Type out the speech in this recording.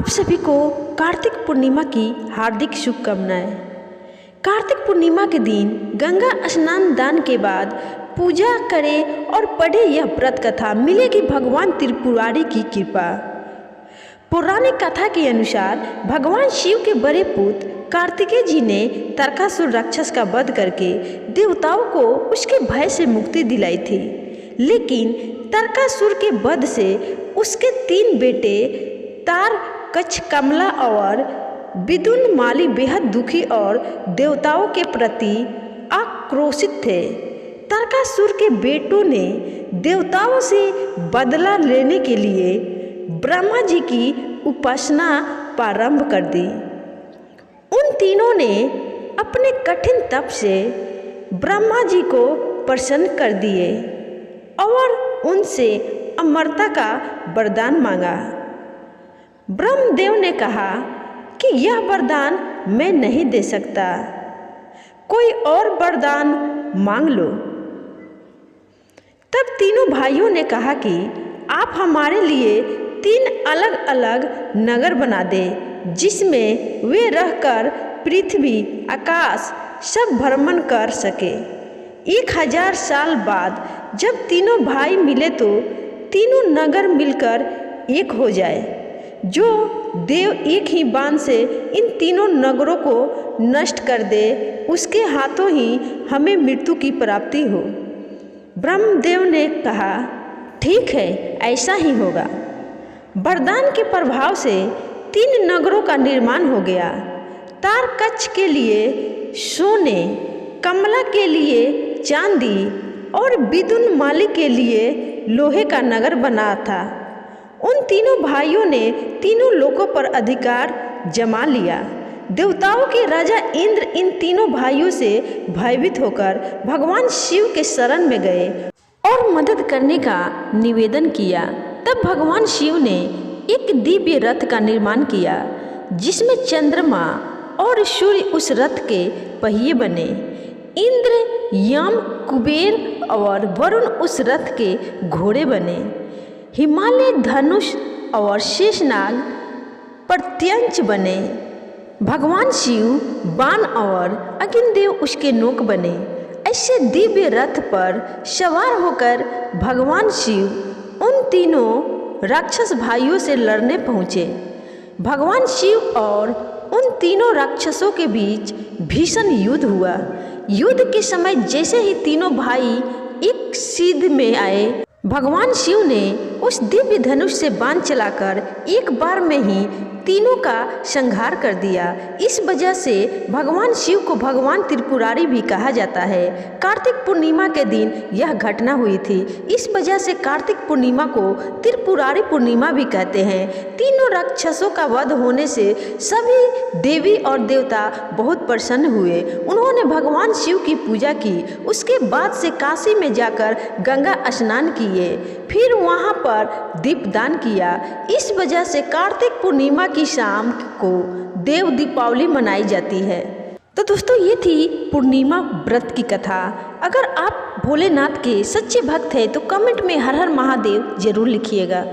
आप सभी को कार्तिक पूर्णिमा की हार्दिक शुभकामनाएं। कार्तिक पूर्णिमा के दिन गंगा स्नान दान के बाद पूजा करें और पढ़े यह व्रत कथा, मिलेगी भगवान त्रिपुरारी की कृपा। पौराणिक कथा के अनुसार भगवान शिव के बड़े पुत्र कार्तिकेय जी ने तारकासुर राक्षस का वध करके देवताओं को उसके भय से मुक्ति दिलाई थी। लेकिन तारकासुर के वध से उसके 3 बेटे तार, कच्छ, कमला और विदुन माली बेहद दुखी और देवताओं के प्रति आक्रोशित थे। तारकासुर के बेटों ने देवताओं से बदला लेने के लिए ब्रह्मा जी की उपासना प्रारंभ कर दी। उन तीनों ने अपने कठिन तप से ब्रह्मा जी को प्रसन्न कर दिए और उनसे अमरता का वरदान मांगा। ब्रह्मदेव ने कहा कि यह वरदान मैं नहीं दे सकता, कोई और वरदान मांग लो। तब तीनों भाइयों ने कहा कि आप हमारे लिए 3 अलग अलग नगर बना दे, जिसमें वे रहकर पृथ्वी आकाश सब भ्रमण कर सके। 1000 साल बाद जब तीनों भाई मिले तो तीनों नगर मिलकर एक हो जाए। जो देव एक ही बाण से इन तीनों नगरों को नष्ट कर दे, उसके हाथों ही हमें मृत्यु की प्राप्ति हो। ब्रह्मदेव ने कहा, ठीक है, ऐसा ही होगा। वरदान के प्रभाव से 3 नगरों का निर्माण हो गया। तार कच्छ के लिए सोने, कमला के लिए चांदी और विदुन माली के लिए लोहे का नगर बना था। उन तीनों भाइयों ने तीनों लोकों पर अधिकार जमा लिया। देवताओं के राजा इंद्र इन तीनों भाइयों से भयभीत होकर भगवान शिव के शरण में गए और मदद करने का निवेदन किया। तब भगवान शिव ने एक दिव्य रथ का निर्माण किया, जिसमें चंद्रमा और सूर्य उस रथ के पहिए बने। इंद्र, यम, कुबेर और वरुण उस रथ के घोड़े बने। हिमालय धनुष और शेषनाग प्रत्यंच बने। भगवान शिव बाण और अग्निदेव उसके नोक बने। ऐसे दिव्य रथ पर सवार होकर भगवान शिव उन तीनों राक्षस भाइयों से लड़ने पहुँचे। भगवान शिव और उन तीनों राक्षसों के बीच भीषण युद्ध हुआ। युद्ध के समय जैसे ही तीनों भाई एक सिद्ध में आए, भगवान शिव ने उस दिव्य धनुष से बाण चलाकर एक बार में ही तीनों का संहार कर दिया। इस वजह से भगवान शिव को भगवान त्रिपुरारी भी कहा जाता है। कार्तिक पूर्णिमा के दिन यह घटना हुई थी। इस वजह से कार्तिक पूर्णिमा को त्रिपुरारी पूर्णिमा भी कहते हैं। तीनों राक्षसों का वध होने से सभी देवी और देवता बहुत प्रसन्न हुए। उन्होंने भगवान शिव की पूजा की। उसके बाद से काशी में जाकर गंगा स्नान किए, फिर वहाँ पर दीपदान किया। इस वजह से कार्तिक पूर्णिमा की शाम को देव दीपावली मनाई जाती है। तो दोस्तों, ये थी पूर्णिमा व्रत की कथा। अगर आप भोलेनाथ के सच्चे भक्त हैं तो कमेंट में हर हर महादेव जरूर लिखिएगा।